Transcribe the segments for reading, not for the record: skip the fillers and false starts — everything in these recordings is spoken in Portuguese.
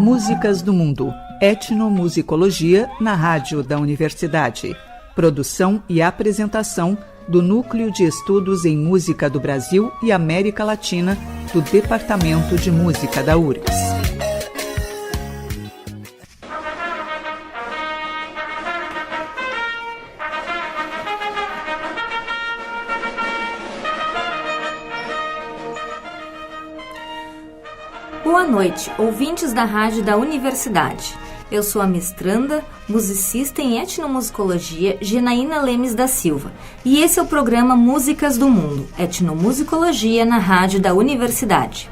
Músicas do Mundo, etnomusicologia na rádio da universidade. Produção e apresentação do Núcleo de Estudos em Música do Brasil e América Latina do Departamento de Música da URGS. Boa noite, ouvintes da rádio da universidade. Eu sou a mestranda, musicista em etnomusicologia Janaína Lemes da Silva e esse é o programa Músicas do Mundo, etnomusicologia na rádio da universidade.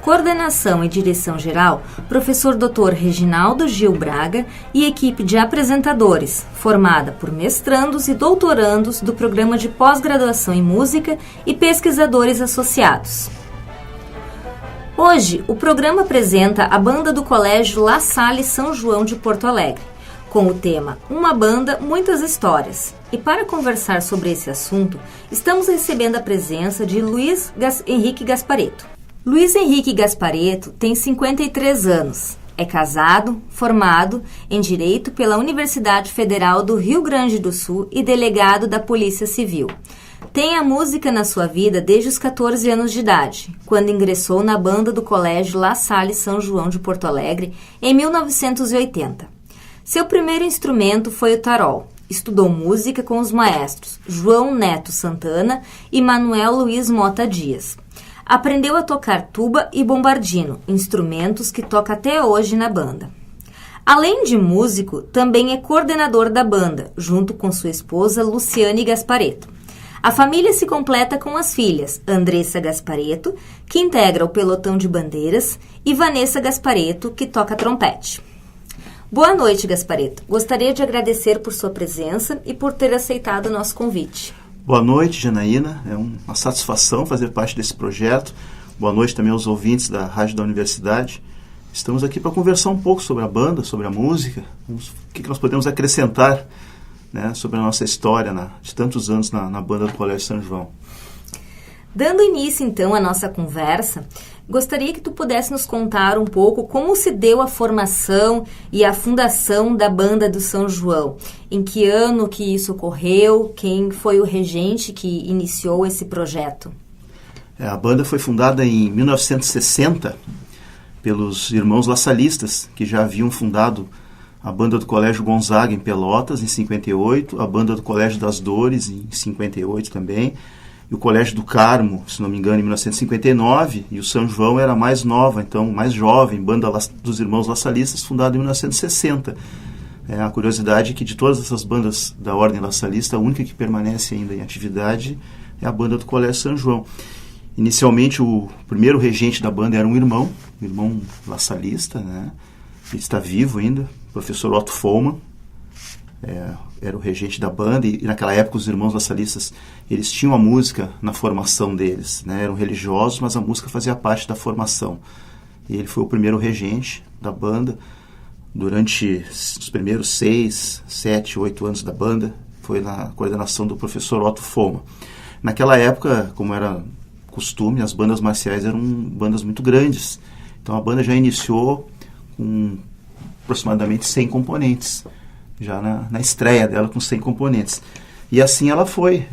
Coordenação e direção geral, professor Dr. Reginaldo Gil Braga e equipe de apresentadores, formada por mestrandos e doutorandos do programa de pós-graduação em música e pesquisadores associados. Hoje, o programa apresenta a banda do Colégio La Salle São João de Porto Alegre, com o tema Uma Banda, Muitas Histórias. E para conversar sobre esse assunto, estamos recebendo a presença de Luiz Henrique Gasparetto. Luiz Henrique Gasparetto tem 53 anos, é casado, formado em Direito pela Universidade Federal do Rio Grande do Sul e delegado da Polícia Civil. Tem a música na sua vida desde os 14 anos de idade, quando ingressou na banda do Colégio La Salle São João de Porto Alegre em 1980. Seu primeiro instrumento foi o tarol. Estudou música com os maestros João Neto Santana e Manuel Luiz Mota Dias. Aprendeu a tocar tuba e bombardino, instrumentos que toca até hoje na banda. Além de músico, também é coordenador da banda, junto com sua esposa Luciane Gasparetto. A família se completa com as filhas Andressa Gasparetto, que integra o pelotão de bandeiras, e Vanessa Gasparetto, que toca trompete. Boa noite, Gasparetto. Gostaria de agradecer por sua presença e por ter aceitado o nosso convite. Boa noite, Janaína. É uma satisfação fazer parte desse projeto. Boa noite também aos ouvintes da Rádio da Universidade. Estamos aqui para conversar um pouco sobre a banda, sobre a música, o que nós podemos acrescentar, né, sobre a nossa história de tantos anos na banda do Colégio São João. Dando início, então, à nossa conversa, gostaria que tu pudesse nos contar um pouco como se deu a formação e a fundação da banda do São João. Em que ano que isso ocorreu? Quem foi o regente que iniciou esse projeto? A banda foi fundada em 1960 pelos irmãos laçalistas, que já haviam fundado a banda do Colégio Gonzaga em Pelotas, em 58, a banda do Colégio das Dores, em 58 também, e o Colégio do Carmo, se não me engano, em 1959, e o São João era mais nova, então mais jovem, banda dos irmãos laçalistas, fundada em 1960. A curiosidade é que de todas essas bandas da Ordem Laçalista, a única que permanece ainda em atividade é a banda do Colégio São João. Inicialmente, o primeiro regente da banda era um irmão laçalista, né? Ele está vivo ainda, o professor Otto Follmann, era o regente da banda, e naquela época os irmãos laçalistas, eles tinham a música na formação deles, né? Eram religiosos, mas a música fazia parte da formação. E ele foi o primeiro regente da banda durante os primeiros 6, 7, 8 anos da banda, foi na coordenação do professor Otto Follmann. Naquela época, como era costume, as bandas marciais eram bandas muito grandes, então a banda já iniciou com aproximadamente 100 componentes, já na estreia dela com 100 componentes. E assim ela foi,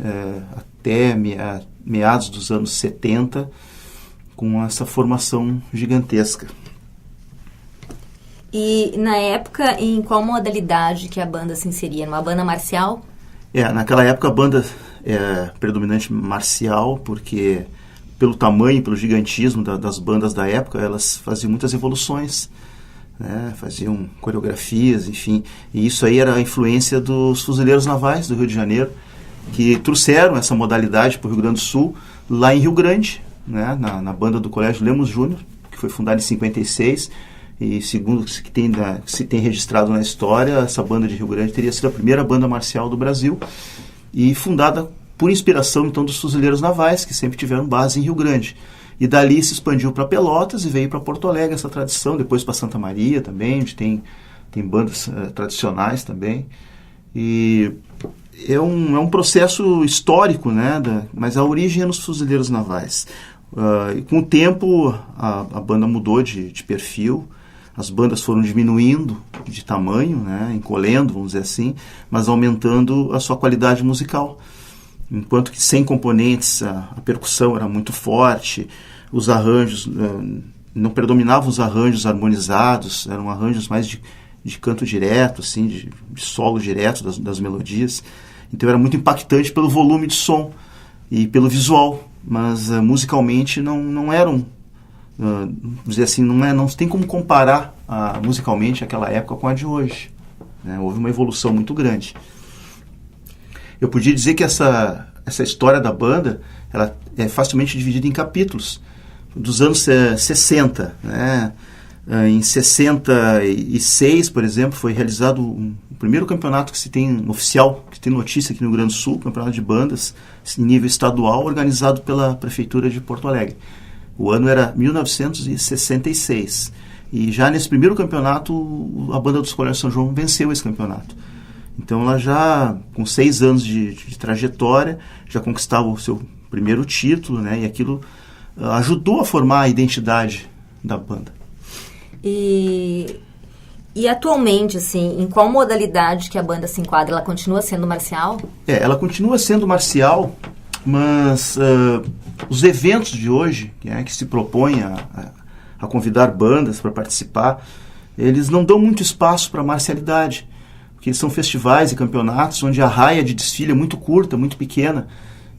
até meados dos anos 70, com essa formação gigantesca. E na época, em qual modalidade que a banda se inseria? Numa banda marcial? Naquela época a banda é predominante marcial, porque pelo tamanho, pelo gigantismo das bandas da época, elas faziam muitas evoluções, né? Faziam coreografias, enfim, e isso aí era a influência dos fuzileiros navais do Rio de Janeiro, que trouxeram essa modalidade para o Rio Grande do Sul, lá em Rio Grande, né? na banda do Colégio Lemos Júnior, que foi fundada em 56, e segundo o que se tem registrado na história, essa banda de Rio Grande teria sido a primeira banda marcial do Brasil, e fundada por inspiração então dos fuzileiros navais, que sempre tiveram base em Rio Grande. E dali se expandiu para Pelotas e veio para Porto Alegre essa tradição, depois para Santa Maria também, onde tem bandas tradicionais também. E é um processo histórico, né? Mas a origem é nos fuzileiros navais. E com o tempo a banda mudou de perfil, As bandas foram diminuindo de tamanho, né, encolhendo, vamos dizer assim, mas aumentando a sua qualidade musical. Enquanto que sem componentes, a percussão era muito forte, os arranjos, não predominavam os arranjos harmonizados, eram arranjos mais de canto direto, assim, de solo direto das melodias. Então era muito impactante pelo volume de som e pelo visual, mas musicalmente não eram, vamos dizer assim, não tem como comparar musicalmente aquela época com a de hoje, né? Houve uma evolução muito grande. Eu podia dizer que essa história da banda ela é facilmente dividida em capítulos. Dos anos 60, né? Em 66, por exemplo, foi realizado o primeiro campeonato que se tem oficial, que tem notícia aqui no Rio Grande do Sul, campeonato de bandas em nível estadual, organizado pela Prefeitura de Porto Alegre. O ano era 1966. E já nesse primeiro campeonato, a banda dos Colégios São João venceu esse campeonato. Então ela já, com 6 anos de trajetória, já conquistava o seu primeiro título, né? E aquilo ajudou a formar a identidade da banda. E atualmente, assim, em qual modalidade que a banda se enquadra? Ela continua sendo marcial? Ela continua sendo marcial, mas os eventos de hoje, que se propõem a convidar bandas para participar, eles não dão muito espaço para a marcialidade, porque são festivais e campeonatos onde a raia de desfile é muito curta, muito pequena,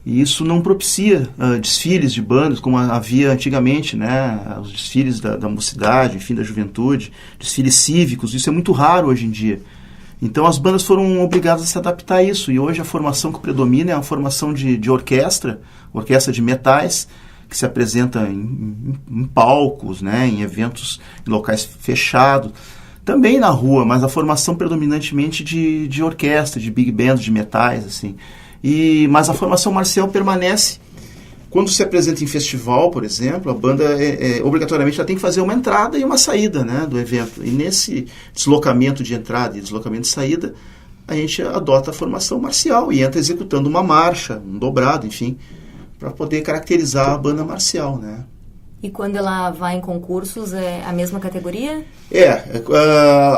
e isso não propicia desfiles de bandas como havia antigamente, né? Os desfiles da mocidade, enfim, da juventude, desfiles cívicos, isso é muito raro hoje em dia. Então as bandas foram obrigadas a se adaptar a isso, e hoje a formação que predomina é a formação de orquestra de metais, que se apresenta em palcos, né? Em eventos, em locais fechados, também na rua, mas a formação predominantemente de orquestra, de big band, de metais, assim. Mas a formação marcial permanece. Quando se apresenta em festival, por exemplo, a banda obrigatoriamente ela tem que fazer uma entrada e uma saída, né, do evento. E nesse deslocamento de entrada e deslocamento de saída, a gente adota a formação marcial e entra executando uma marcha, um dobrado, enfim, para poder caracterizar a banda marcial, né. E quando ela vai em concursos, é a mesma categoria?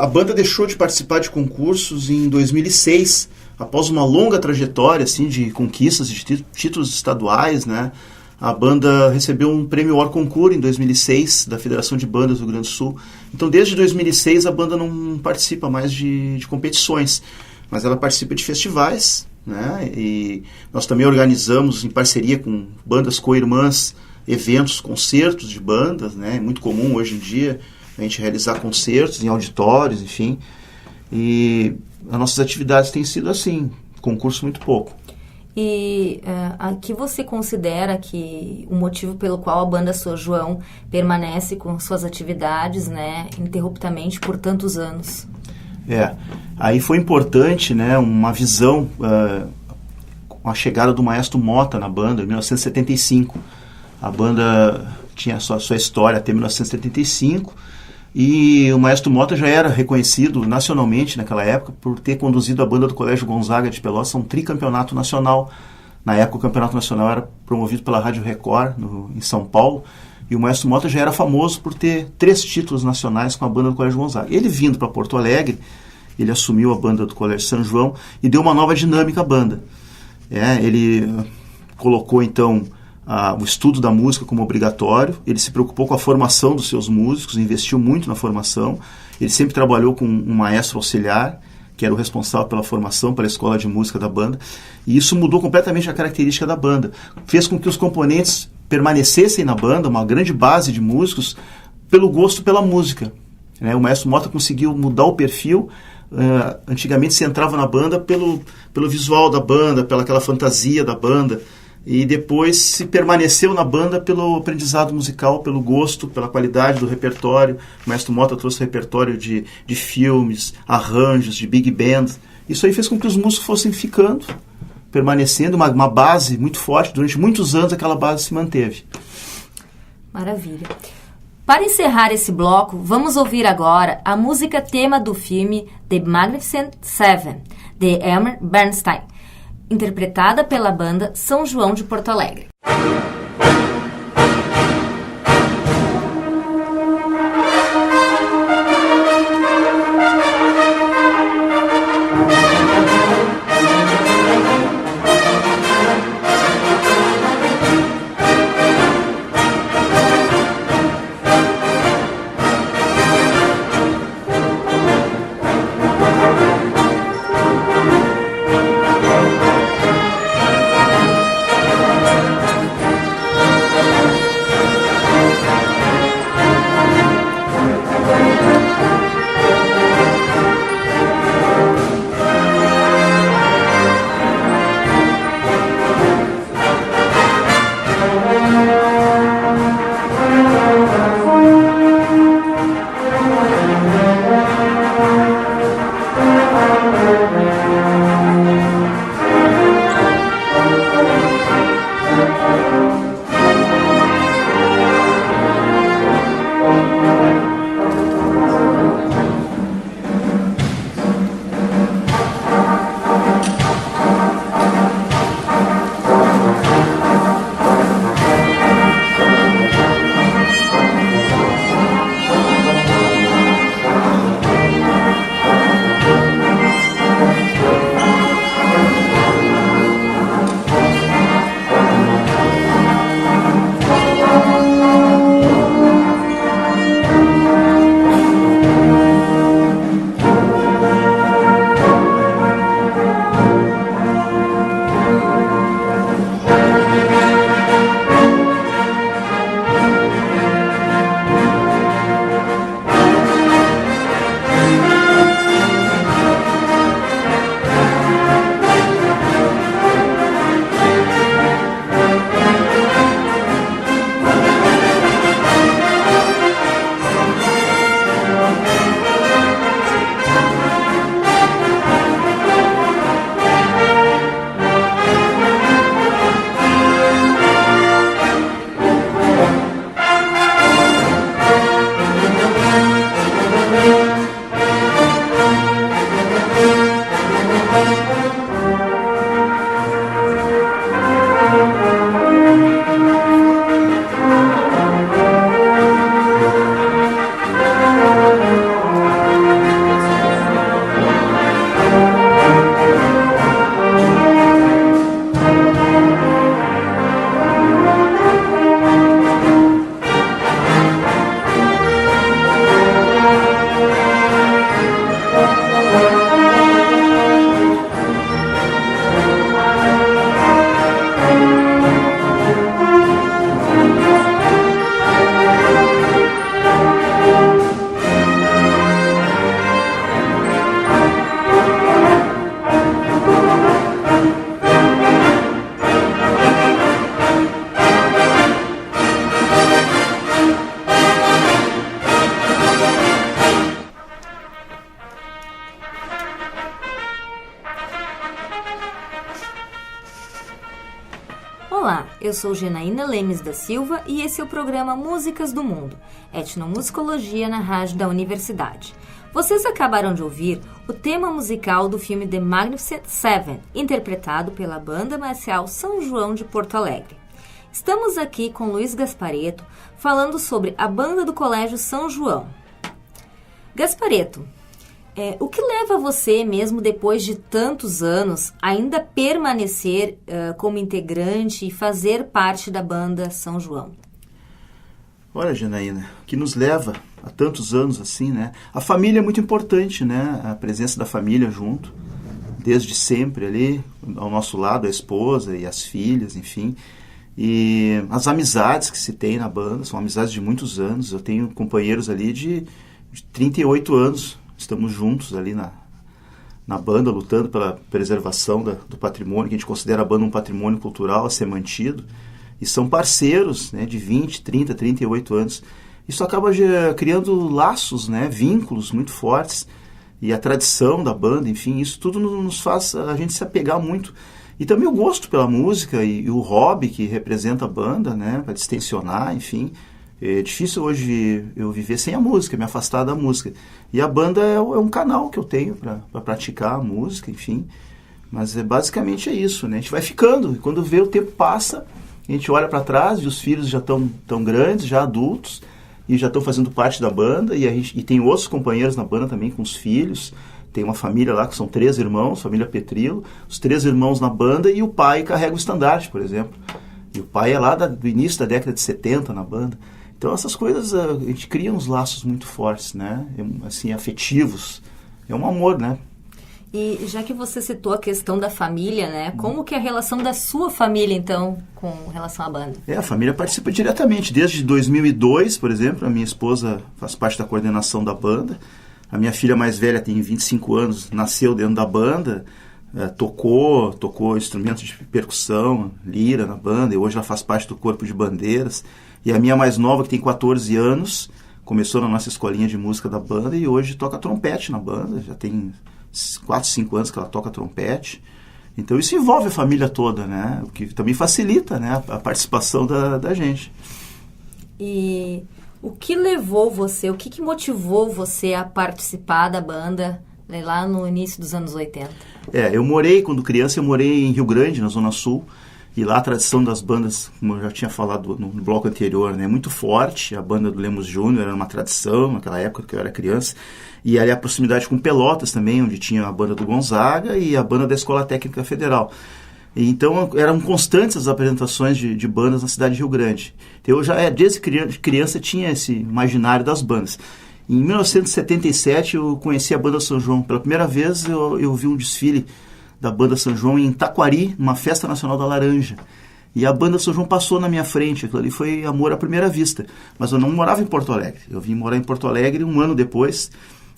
A banda deixou de participar de concursos em 2006, após uma longa trajetória assim, de conquistas de títulos estaduais, né? A banda recebeu um prêmio Or Concur em 2006 da Federação de Bandas do Rio Grande do Sul. Então, desde 2006, a banda não participa mais de competições, mas ela participa de festivais, né? E nós também organizamos, em parceria com bandas co-irmãs, eventos, concertos de bandas, né? É muito comum hoje em dia a gente realizar concertos em auditórios, enfim. E as nossas atividades têm sido assim, concurso muito pouco. E aqui você considera que o motivo pelo qual a banda São João permanece com suas atividades, né, interruptamente por tantos anos? Aí foi importante, né, uma visão com a chegada do Maestro Mota na banda em 1975. A banda tinha a sua história até 1975, e o Maestro Mota já era reconhecido nacionalmente naquela época por ter conduzido a banda do Colégio Gonzaga de Pelotas a um tricampeonato nacional. Na época o campeonato nacional era promovido pela Rádio Record em São Paulo, e o Maestro Mota já era famoso por ter 3 títulos nacionais com a banda do Colégio Gonzaga. Ele vindo para Porto Alegre, ele assumiu a banda do Colégio São João e deu uma nova dinâmica à banda. Ele colocou então o estudo da música como obrigatório, ele se preocupou com a formação dos seus músicos, investiu muito na formação, ele sempre trabalhou com um maestro auxiliar, que era o responsável pela formação, pela escola de música da banda, e isso mudou completamente a característica da banda, fez com que os componentes permanecessem na banda, uma grande base de músicos, pelo gosto pela música, né? O Maestro Mota conseguiu mudar o perfil. Antigamente se entrava na banda pelo visual da banda, pela aquela fantasia da banda, e depois se permaneceu na banda pelo aprendizado musical, pelo gosto, pela qualidade do repertório. O Maestro Mota trouxe repertório de filmes, arranjos, de big band. Isso aí fez com que os músicos fossem ficando, permanecendo, uma base muito forte. Durante muitos anos aquela base se manteve. Maravilha. Para encerrar esse bloco, vamos ouvir agora a música tema do filme The Magnificent Seven, de Elmer Bernstein, interpretada pela banda São João de Porto Alegre. Eu sou Janaína Lemes da Silva e esse é o programa Músicas do Mundo, etnomusicologia na rádio da Universidade. Vocês acabaram de ouvir o tema musical do filme The Magnificent Seven, interpretado pela Banda Marcial São João de Porto Alegre. Estamos aqui com Luiz Gasparetto, falando sobre a banda do Colégio São João. Gasparetto, o que leva você, mesmo depois de tantos anos, ainda permanecer como integrante e fazer parte da banda São João? Olha, Janaína, o que nos leva há tantos anos assim, né? A família é muito importante, né? A presença da família junto, desde sempre ali, ao nosso lado, a esposa e as filhas, enfim. E as amizades que se tem na banda, são amizades de muitos anos. Eu tenho companheiros ali de 38 anos, estamos juntos ali na banda, lutando pela preservação do patrimônio, que a gente considera a banda um patrimônio cultural a ser mantido. E são parceiros, né, de 20, 30, 38 anos. Isso acaba criando laços, né, vínculos muito fortes. E a tradição da banda, enfim, isso tudo nos faz a gente se apegar muito. E também o gosto pela música e o hobby que representa a banda, né, para distensionar, enfim. É difícil hoje eu viver sem a música, me afastar da música. E a banda é um canal que eu tenho para praticar a música, enfim. Mas basicamente é isso, né? A gente vai ficando, e quando vê o tempo passa, a gente olha para trás e os filhos já estão tão grandes, já adultos, e já estão fazendo parte da banda, e tem outros companheiros na banda também com os filhos. Tem uma família lá que são 3 irmãos, família Petrillo, os 3 irmãos na banda, e o pai carrega o estandarte, por exemplo. E o pai é lá do início da década de 70 na banda. Então essas coisas, a gente cria uns laços muito fortes, né? Assim, afetivos. É um amor, né? E já que você citou a questão da família, né? Como que é a relação da sua família, então, com relação à banda? A família participa diretamente. Desde 2002, por exemplo, a minha esposa faz parte da coordenação da banda. A minha filha mais velha tem 25 anos, nasceu dentro da banda, tocou instrumentos de percussão, lira na banda, e hoje ela faz parte do corpo de bandeiras. E a minha mais nova, que tem 14 anos, começou na nossa escolinha de música da banda e hoje toca trompete na banda, já tem 4, 5 anos que ela toca trompete. Então isso envolve a família toda, né? O que também facilita, né, a participação da gente. E o que levou você, o que motivou você a participar da banda lá no início dos anos 80? Quando criança, eu morei em Rio Grande, na Zona Sul. E lá a tradição das bandas, como eu já tinha falado no bloco anterior, né, é muito forte. A banda do Lemos Júnior era uma tradição naquela época que eu era criança. E ali a proximidade com Pelotas também, onde tinha a banda do Gonzaga e a banda da Escola Técnica Federal. E então eram constantes as apresentações de bandas na cidade de Rio Grande. Então eu já, desde criança, tinha esse imaginário das bandas. Em 1977 eu conheci a banda São João. Pela primeira vez eu vi um desfile da banda São João em Taquari, numa festa nacional da laranja. E a banda São João passou na minha frente. Aquilo ali foi amor à primeira vista. Mas eu não morava em Porto Alegre. Eu vim morar em Porto Alegre um ano depois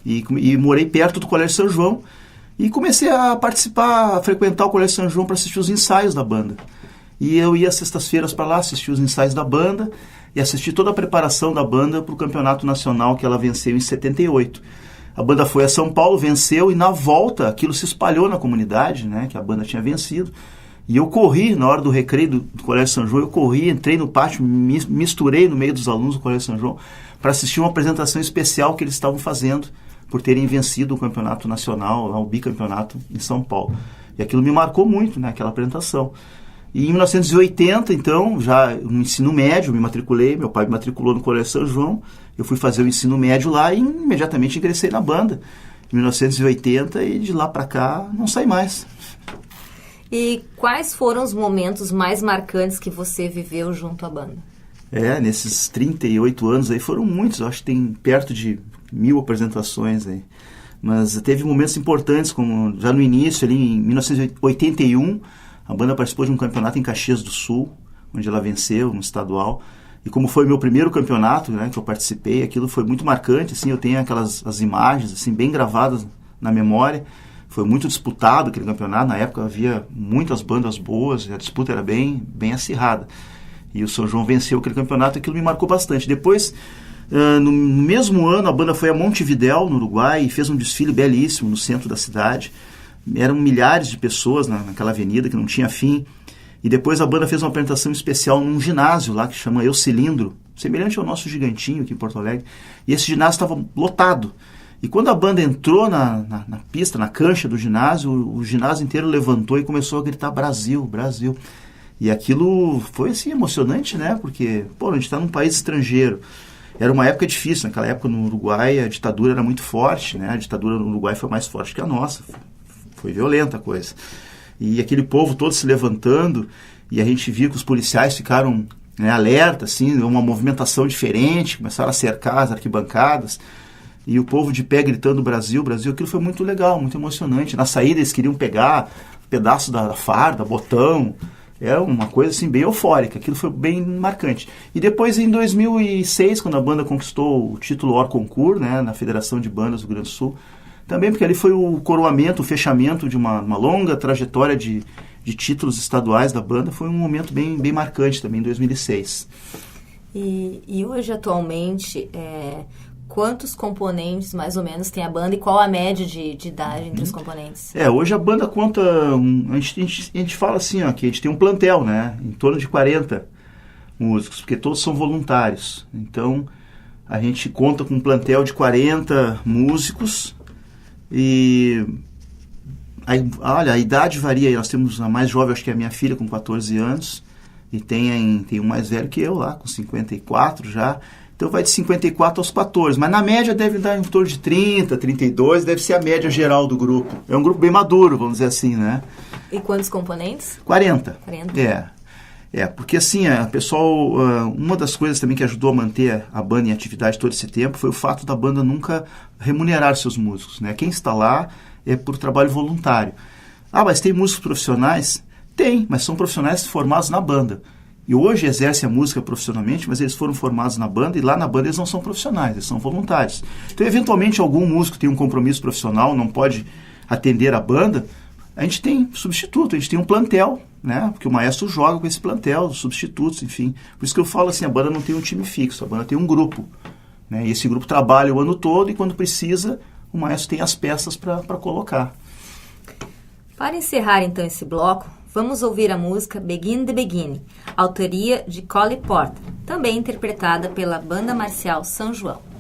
e morei perto do Colégio São João e comecei a participar, a frequentar o Colégio São João para assistir os ensaios da banda. E eu ia às sextas-feiras para lá assistir os ensaios da banda e assistir toda a preparação da banda para o campeonato nacional que ela venceu em 78. A banda foi a São Paulo, venceu, e na volta aquilo se espalhou na comunidade, né, que a banda tinha vencido. E eu corri, na hora do recreio do Colégio São João, entrei no pátio, me misturei no meio dos alunos do Colégio São João para assistir uma apresentação especial que eles estavam fazendo por terem vencido o campeonato nacional, lá, o bicampeonato em São Paulo. E aquilo me marcou muito, né, aquela apresentação. E em 1980, então, já no ensino médio, me matriculei, meu pai me matriculou no Colégio São João, eu fui fazer o ensino médio lá e imediatamente ingressei na banda, em 1980, e de lá para cá não saí mais. E quais foram os momentos mais marcantes que você viveu junto à banda? Nesses 38 anos aí foram muitos, eu acho que tem perto de 1000 apresentações aí. Mas teve momentos importantes, como já no início, ali em 1981, a banda participou de um campeonato em Caxias do Sul, onde ela venceu no estadual. E como foi meu primeiro campeonato, né, que eu participei, aquilo foi muito marcante, assim, eu tenho as imagens assim, bem gravadas na memória. Foi muito disputado aquele campeonato, na época havia muitas bandas boas, a disputa era bem acirrada. E o São João venceu aquele campeonato, aquilo me marcou bastante. Depois, no mesmo ano, a banda foi a Montevidéu, no Uruguai, e fez um desfile belíssimo no centro da cidade. Eram milhares de pessoas naquela avenida que não tinha fim. E depois a banda fez uma apresentação especial num ginásio lá que chama Eu Cilindro, semelhante ao nosso Gigantinho aqui em Porto Alegre. E esse ginásio estava lotado. E quando a banda entrou na pista, na cancha do ginásio, o ginásio inteiro levantou e começou a gritar Brasil, Brasil. E aquilo foi assim emocionante, né? Porque, a gente está num país estrangeiro. Era uma época difícil, naquela época no Uruguai a ditadura era muito forte, né? A ditadura no Uruguai foi mais forte que a nossa, foi violenta a coisa. E aquele povo todo se levantando, e a gente via que os policiais ficaram, né, alerta, assim, uma movimentação diferente, começaram a cercar as arquibancadas, e o povo de pé gritando Brasil, Brasil, aquilo foi muito legal, muito emocionante. Na saída eles queriam pegar pedaço da farda, botão, era uma coisa assim bem eufórica, aquilo foi bem marcante. E depois em 2006, quando a banda conquistou o título Hors Concours, né, na Federação de Bandas do Rio Grande do Sul, também porque ali foi o coroamento, o fechamento de uma longa trajetória de títulos estaduais da banda, foi um momento bem marcante também em 2006. E hoje, atualmente, quantos componentes mais ou menos tem a banda e qual a média de idade entre os componentes? Hoje a banda conta, a gente fala assim, ó, que a gente tem um plantel, né, em torno de 40 músicos, porque todos são voluntários. Então a gente conta com um plantel de 40 músicos. E olha, a idade varia. Nós temos a mais jovem, acho que é a minha filha, com 14 anos, e tem um mais velho que eu lá, com 54 já. Então vai de 54 aos 14, mas na média deve dar em torno de 30, 32, deve ser a média geral do grupo. É um grupo bem maduro, vamos dizer assim, né? E quantos componentes? 40. Porque assim, pessoal, uma das coisas também que ajudou a manter a banda em atividade todo esse tempo foi o fato da banda nunca remunerar seus músicos, né? Quem está lá é por trabalho voluntário. Mas tem músicos profissionais? Tem, mas são profissionais formados na banda. E hoje exercem a música profissionalmente, mas eles foram formados na banda e lá na banda eles não são profissionais, eles são voluntários. Então, eventualmente, algum músico tem um compromisso profissional, não pode atender a banda, a gente tem substituto, a gente tem um plantel, né? Porque o maestro joga com esse plantel, os substitutos, enfim. Por isso que eu falo assim, a banda não tem um time fixo, a banda tem um grupo, né? E esse grupo trabalha o ano todo e quando precisa, o maestro tem as peças para colocar. Para encerrar então esse bloco, vamos ouvir a música Begin the Beginning, autoria de Cole Porter, também interpretada pela Banda Marcial São João.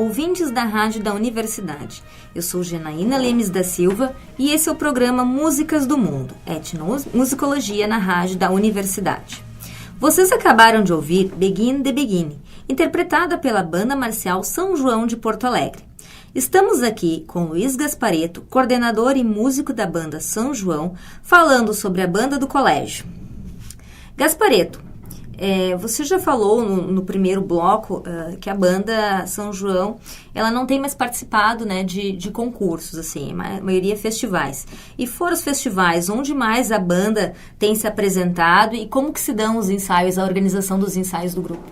ouvintes da Rádio da Universidade. Eu sou Janaína Lemes da Silva e esse é o programa Músicas do Mundo, etnomusicologia na Rádio da Universidade. Vocês acabaram de ouvir Begin the Beginning, interpretada pela Banda Marcial São João de Porto Alegre. Estamos aqui com Luiz Gasparetto, coordenador e músico da Banda São João, falando sobre a banda do colégio. Gasparetto, você já falou no primeiro bloco que a banda São João ela não tem mais participado, né, de concursos, assim, a maioria festivais. E foram os festivais onde mais a banda tem se apresentado e como que se dão os ensaios, a organização dos ensaios do grupo?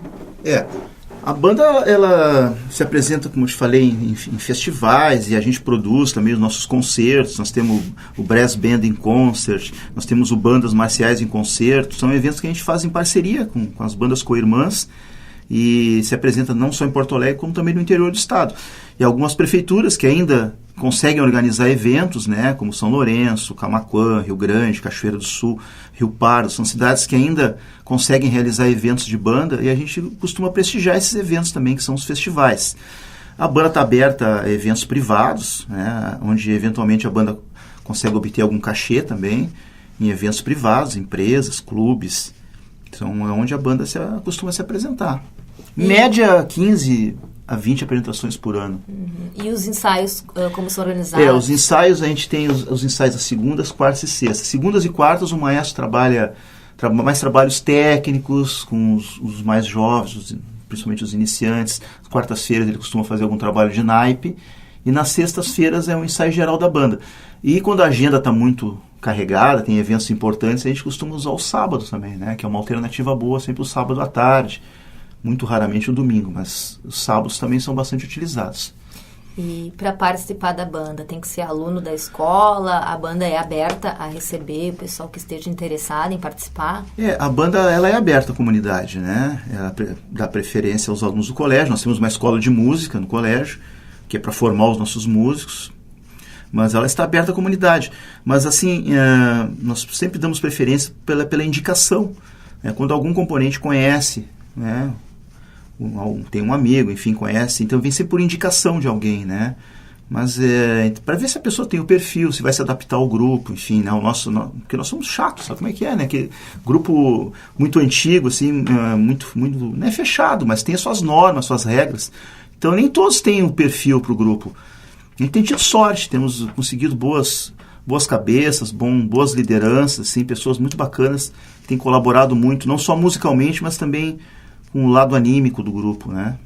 A banda, ela se apresenta, como eu te falei, em festivais, e a gente produz também os nossos concertos. Nós temos o Brass Band in Concert, nós temos o Bandas Marciais em Concerto. São eventos que a gente faz em parceria com as bandas co-irmãs e se apresenta não só em Porto Alegre, como também no interior do estado. E algumas prefeituras que ainda conseguem organizar eventos, né, como São Lourenço, Camaquã, Rio Grande, Cachoeira do Sul, Rio Pardo, são cidades que ainda conseguem realizar eventos de banda e a gente costuma prestigiar esses eventos também, que são os festivais. A banda está aberta a eventos privados, né, onde eventualmente a banda consegue obter algum cachê também, em eventos privados, empresas, clubes, então é onde a banda costuma se apresentar. Em média, 15 a 20 apresentações por ano. E os ensaios, como são organizados? Os ensaios, a gente tem os ensaios às segundas, quartas e sextas. Segundas e quartas, o maestro trabalha mais trabalhos técnicos com os mais jovens, principalmente os iniciantes. Quartas-feiras ele costuma fazer algum trabalho de naipe. E nas sextas-feiras é um ensaio geral da banda. E quando a agenda está muito carregada, tem eventos importantes, a gente costuma usar os sábados também, né? Que é uma alternativa boa, sempre o sábado à tarde. Muito raramente o domingo, mas os sábados também são bastante utilizados. E para participar da banda, tem que ser aluno da escola? A banda é aberta a receber o pessoal que esteja interessado em participar? A banda ela é aberta à comunidade, né? Ela dá preferência aos alunos do colégio. Nós temos uma escola de música no colégio, que é para formar os nossos músicos, mas ela está aberta à comunidade. Mas assim, nós sempre damos preferência pela indicação, né? Quando algum componente conhece, né? Tem um amigo, enfim, conhece, então vem sempre por indicação de alguém, né? Mas para ver se a pessoa tem o perfil, se vai se adaptar ao grupo, enfim, né? Porque nós somos chatos, sabe como é que é, né? Que grupo muito antigo, assim, muito, não é fechado, mas tem as suas normas, suas regras. Então nem todos têm um perfil para o grupo. A gente tem tido sorte, temos conseguido boas cabeças, boas lideranças, assim, pessoas muito bacanas que têm colaborado muito, não só musicalmente, mas também com o lado anímico do grupo, né?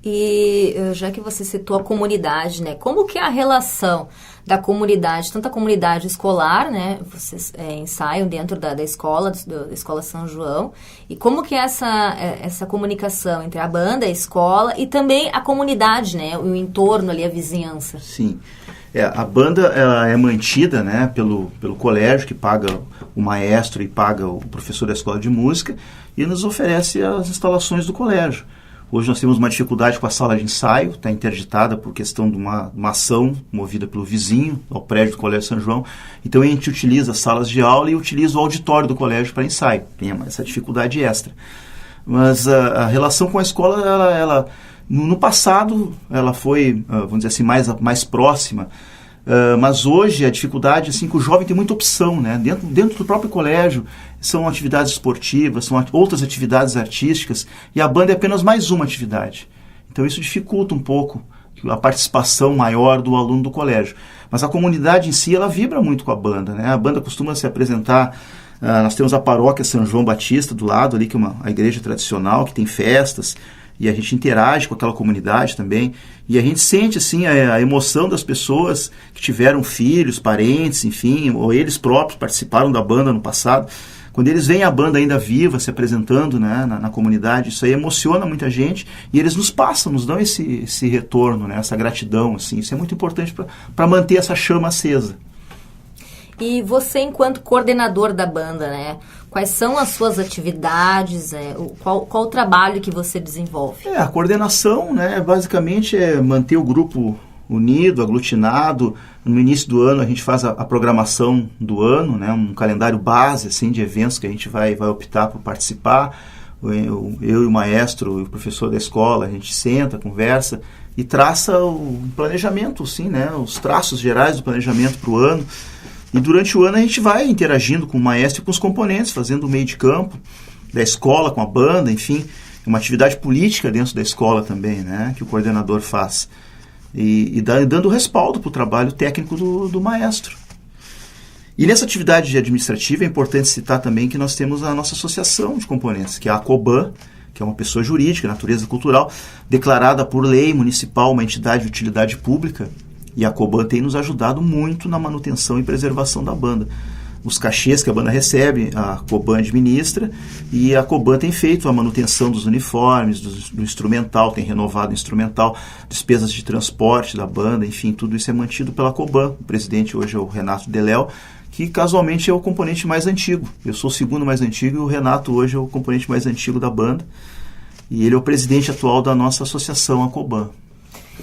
E já que você citou a comunidade, né? Como que é a relação da comunidade, tanto a comunidade escolar, né? Vocês ensaiam dentro da escola, da Escola São João, e como que é essa comunicação entre a banda, a escola e também a comunidade, né? O entorno ali, a vizinhança. Sim. A banda ela é mantida, né, pelo colégio, que paga o maestro e paga o professor da escola de música, e nos oferece as instalações do colégio. Hoje nós temos uma dificuldade com a sala de ensaio, está interditada por questão de uma ação movida pelo vizinho ao prédio do Colégio São João. Então a gente utiliza as salas de aula e utiliza o auditório do colégio para ensaio. Tem essa dificuldade extra. Mas a relação com a escola, ela no passado, ela foi, vamos dizer assim, mais próxima. Mas hoje a dificuldade, assim, que o jovem tem muita opção, né? Dentro do próprio colégio são atividades esportivas, são outras atividades artísticas, e a banda é apenas mais uma atividade. Então isso dificulta um pouco a participação maior do aluno do colégio. Mas a comunidade em si, ela vibra muito com a banda, né? A banda costuma se apresentar, nós temos a paróquia São João Batista do lado ali, que é a igreja tradicional, que tem festas, e a gente interage com aquela comunidade também, e a gente sente assim a emoção das pessoas que tiveram filhos, parentes, enfim, ou eles próprios participaram da banda no passado. Quando eles veem a banda ainda viva, se apresentando, né, na comunidade, isso aí emociona muita gente, e eles nos dão esse retorno, né, essa gratidão, assim. Isso é muito importante para manter essa chama acesa. E você, enquanto coordenador da banda, né, quais são as suas atividades, qual o trabalho que você desenvolve? A coordenação, né, basicamente é manter o grupo unido, aglutinado. No início do ano a gente faz a programação do ano, né, um calendário base assim, de eventos que a gente vai optar por participar. eu e o maestro e o professor da escola, a gente senta, conversa e traça o planejamento, sim, né? Os traços gerais do planejamento para o ano. E durante o ano a gente vai interagindo com o maestro e com os componentes, fazendo o meio de campo da escola, com a banda, enfim, uma atividade política dentro da escola também, né? Que o coordenador faz. E dando respaldo para o trabalho técnico do maestro. E nessa atividade administrativa é importante citar também que nós temos a nossa associação de componentes, que é a ACOBAN, que é uma pessoa jurídica, natureza cultural, declarada por lei municipal uma entidade de utilidade pública, e a ACOBAN tem nos ajudado muito na manutenção e preservação da banda. Os cachês que a banda recebe, a ACOBAN administra, e a ACOBAN tem feito a manutenção dos uniformes, do instrumental, tem renovado o instrumental, despesas de transporte da banda, enfim, tudo isso é mantido pela ACOBAN. O presidente hoje é o Renato Deléo, que casualmente é o componente mais antigo. Eu sou o segundo mais antigo e o Renato hoje é o componente mais antigo da banda. E ele é o presidente atual da nossa associação, a ACOBAN.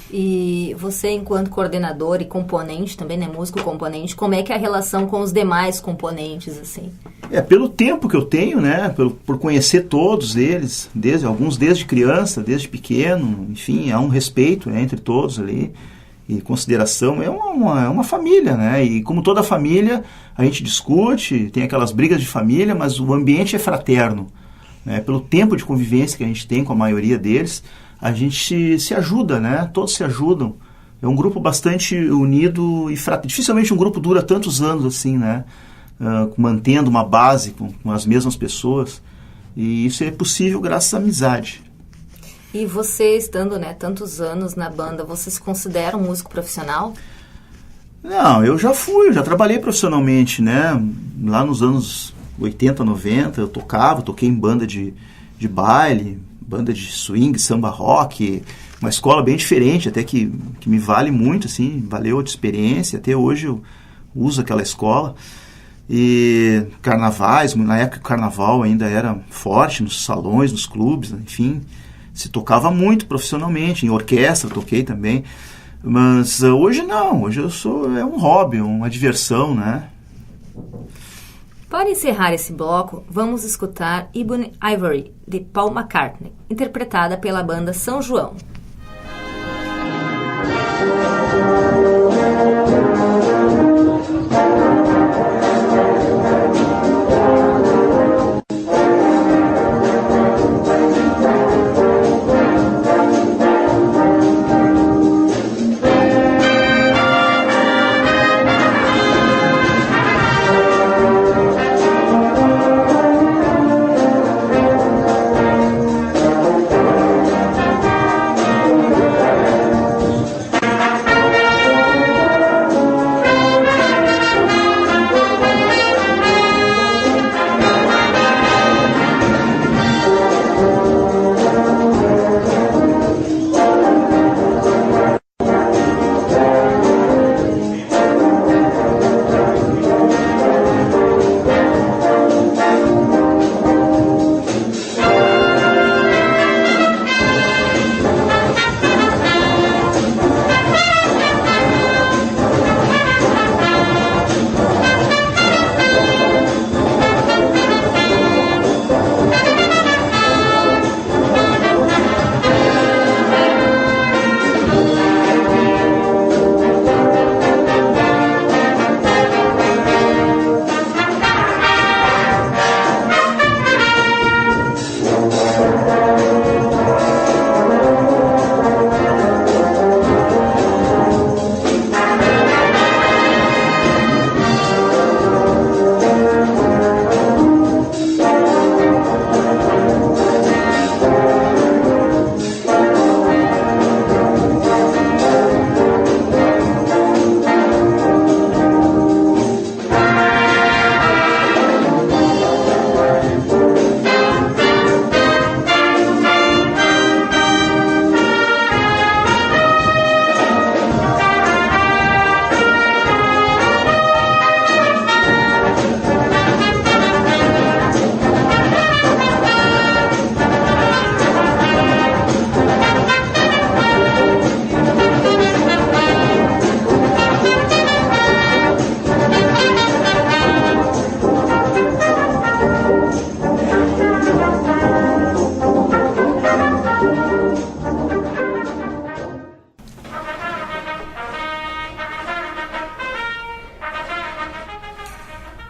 E você, enquanto coordenador e componente também, né, músico componente, como é que é a relação com os demais componentes, assim? Pelo tempo que eu tenho, né, por conhecer todos eles, alguns desde criança, desde pequeno, enfim, há um respeito, né, entre todos ali, e consideração, é uma família, né, e como toda família, a gente discute, tem aquelas brigas de família, mas o ambiente é fraterno, né, pelo tempo de convivência que a gente tem com a maioria deles, a gente se ajuda, né? Todos se ajudam. É um grupo bastante unido e fraterno. Dificilmente um grupo dura tantos anos assim, né? Mantendo uma base com as mesmas pessoas. E isso é possível graças à amizade. E você, estando, né, tantos anos na banda, você se considera um músico profissional? Não, eu já trabalhei profissionalmente, né? Lá nos anos 80, 90, eu toquei em banda de baile, banda de swing, samba rock, uma escola bem diferente, até que me vale muito, assim, valeu de experiência, até hoje eu uso aquela escola. E carnavais, na época o carnaval ainda era forte nos salões, nos clubes, enfim, se tocava muito profissionalmente, em orquestra toquei também, mas hoje não, hoje é um hobby, uma diversão, né? Para encerrar esse bloco, vamos escutar Ebony Ivory, de Paul McCartney, interpretada pela banda São João.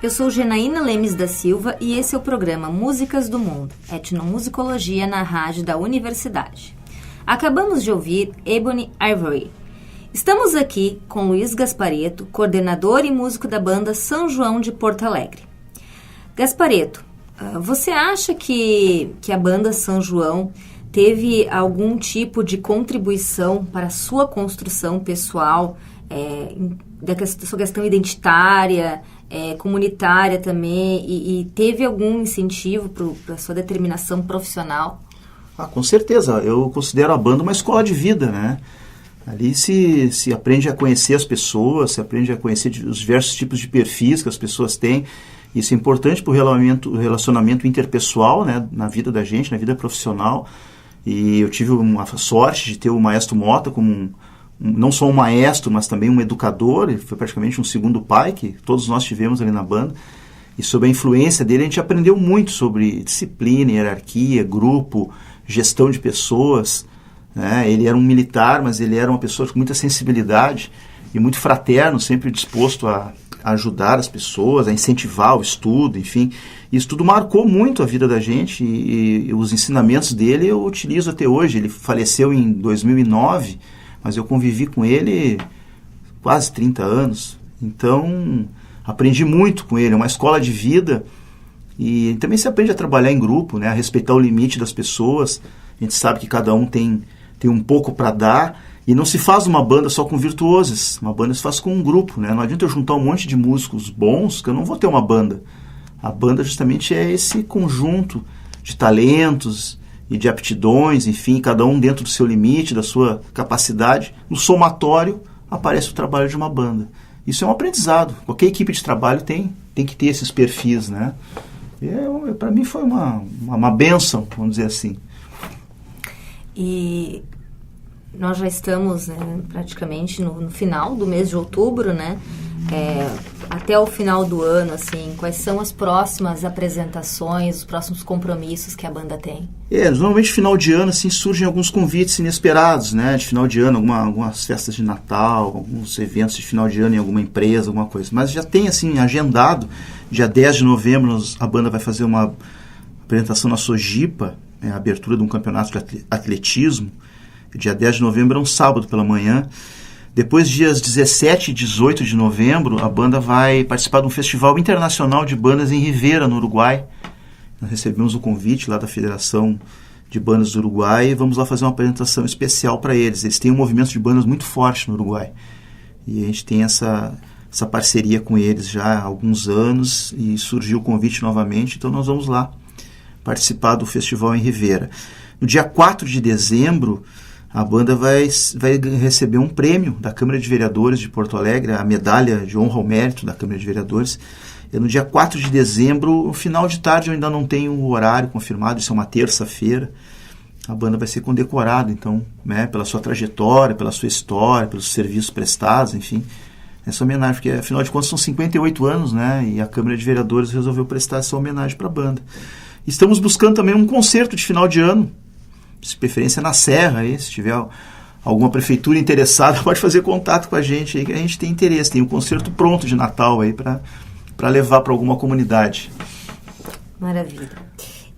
Eu sou Janaína Lemes da Silva e esse é o programa Músicas do Mundo, etnomusicologia na rádio da universidade. Acabamos de ouvir Ebony Ivory. Estamos aqui com Luiz Gasparetto, coordenador e músico da banda São João de Porto Alegre. Gasparetto, você acha que a banda São João teve algum tipo de contribuição para a sua construção pessoal, da sua questão identitária, comunitária também, e teve algum incentivo para a sua determinação profissional? Com certeza. Eu considero a banda uma escola de vida, né? Ali se aprende a conhecer as pessoas, se aprende a conhecer os diversos tipos de perfis que as pessoas têm. Isso é importante para o relacionamento interpessoal, né, na vida da gente, na vida profissional. E eu tive uma sorte de ter o Maestro Mota como não só um maestro, mas também um educador. Ele foi praticamente um segundo pai que todos nós tivemos ali na banda. E sob a influência dele a gente aprendeu muito sobre disciplina, hierarquia, grupo, gestão de pessoas. Ele era um militar, mas ele era uma pessoa com muita sensibilidade e muito fraterno, sempre disposto a ajudar as pessoas, a incentivar o estudo, enfim. Isso tudo marcou muito a vida da gente e os ensinamentos dele eu utilizo até hoje. Ele faleceu em 2009, mas eu convivi com ele quase 30 anos. Então, aprendi muito com ele, é uma escola de vida. E também se aprende a trabalhar em grupo, né, a respeitar o limite das pessoas. A gente sabe que cada um tem um pouco para dar. E não se faz uma banda só com virtuosos, uma banda se faz com um grupo, né? Não adianta eu juntar um monte de músicos bons que eu não vou ter uma banda. A banda justamente é esse conjunto de talentos e de aptidões, enfim, cada um dentro do seu limite, da sua capacidade. No somatório aparece o trabalho de uma banda. Isso é um aprendizado. Qualquer equipe de trabalho tem que ter esses perfis, né? Para mim foi uma bênção, vamos dizer assim. E nós já estamos, né, praticamente no final do mês de outubro, né? Até o final do ano, assim, quais são as próximas apresentações, os próximos compromissos que a banda tem? Normalmente final de ano, assim, surgem alguns convites inesperados, né? De final de ano, algumas festas de Natal, alguns eventos de final de ano em alguma empresa, alguma coisa. Mas já tem, assim, agendado, dia 10 de novembro a banda vai fazer uma apresentação na Sojipa, a abertura de um campeonato de atletismo. Dia 10 de novembro é um sábado pela manhã. Depois, dias 17 e 18 de novembro, a banda vai participar de um festival internacional de bandas em Rivera, no Uruguai. Nós recebemos o convite lá da Federação de Bandas do Uruguai e vamos lá fazer uma apresentação especial para eles. Eles têm um movimento de bandas muito forte no Uruguai. E a gente tem essa parceria com eles já há alguns anos e surgiu o convite novamente, então nós vamos lá participar do festival em Rivera. No dia 4 de dezembro, a banda vai receber um prêmio da Câmara de Vereadores de Porto Alegre, a medalha de honra ao mérito da Câmara de Vereadores. No dia 4 de dezembro, no final de tarde, eu ainda não tenho o horário confirmado, isso é uma terça-feira. A banda vai ser condecorada, então, né, pela sua trajetória, pela sua história, pelos serviços prestados, enfim. Essa homenagem, porque afinal de contas são 58 anos, né, e a Câmara de Vereadores resolveu prestar essa homenagem para a banda. Estamos buscando também um concerto de final de ano, de preferência na Serra, aí, se tiver alguma prefeitura interessada, pode fazer contato com a gente aí, que a gente tem interesse. Tem um concerto pronto de Natal aí para levar para alguma comunidade. Maravilha.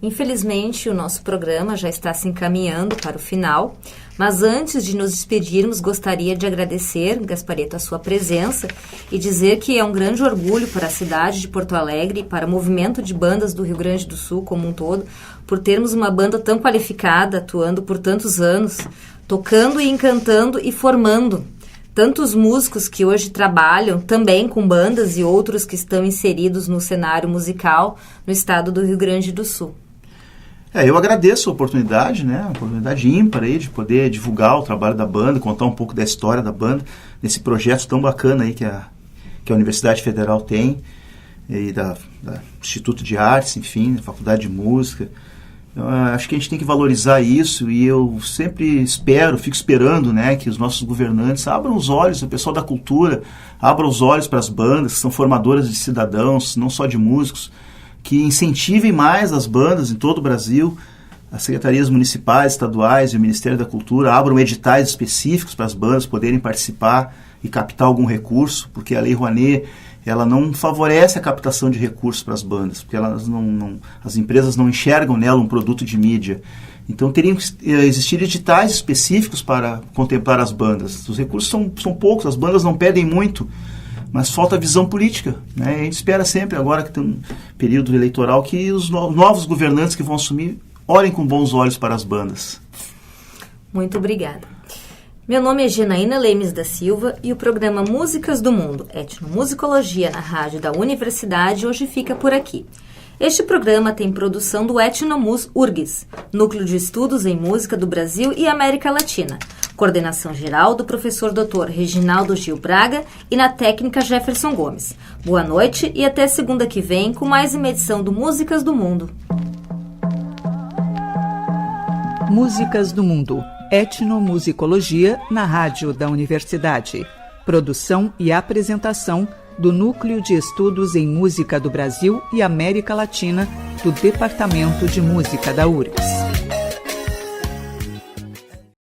Infelizmente, o nosso programa já está se encaminhando para o final, mas antes de nos despedirmos, gostaria de agradecer, Gasparetto, a sua presença e dizer que é um grande orgulho para a cidade de Porto Alegre e para o movimento de bandas do Rio Grande do Sul como um todo, por termos uma banda tão qualificada, atuando por tantos anos, tocando e encantando e formando tantos músicos que hoje trabalham também com bandas e outros que estão inseridos no cenário musical no estado do Rio Grande do Sul. Eu agradeço a oportunidade, né? Uma oportunidade ímpar aí de poder divulgar o trabalho da banda, contar um pouco da história da banda, nesse projeto tão bacana aí que a Universidade Federal tem, e da Instituto de Artes, enfim, da Faculdade de Música. Eu acho que a gente tem que valorizar isso e eu sempre fico esperando, né, que os nossos governantes abram os olhos, o pessoal da cultura abra os olhos para as bandas, que são formadoras de cidadãos, não só de músicos, que incentivem mais as bandas em todo o Brasil, as secretarias municipais, estaduais e o Ministério da Cultura abram editais específicos para as bandas poderem participar e captar algum recurso, porque a Lei Rouanet ela não favorece a captação de recursos para as bandas, porque as empresas não enxergam nela um produto de mídia. Então teriam que existir editais específicos para contemplar as bandas. Os recursos são poucos, as bandas não pedem muito, mas falta visão política, né? A gente espera sempre, agora que tem um período eleitoral, que os novos governantes que vão assumir olhem com bons olhos para as bandas. Muito obrigada. Meu nome é Janaína Lemes da Silva e o programa Músicas do Mundo, Etnomusicologia na Rádio da Universidade, hoje fica por aqui. Este programa tem produção do Etnomus URGS, Núcleo de Estudos em Música do Brasil e América Latina, coordenação geral do professor Dr. Reginaldo Gil Braga e na técnica Jefferson Gomes. Boa noite e até segunda que vem com mais uma edição do Músicas do Mundo. Músicas do Mundo, Etnomusicologia na Rádio da Universidade. Produção e apresentação do Núcleo de Estudos em Música do Brasil e América Latina do Departamento de Música da URGS.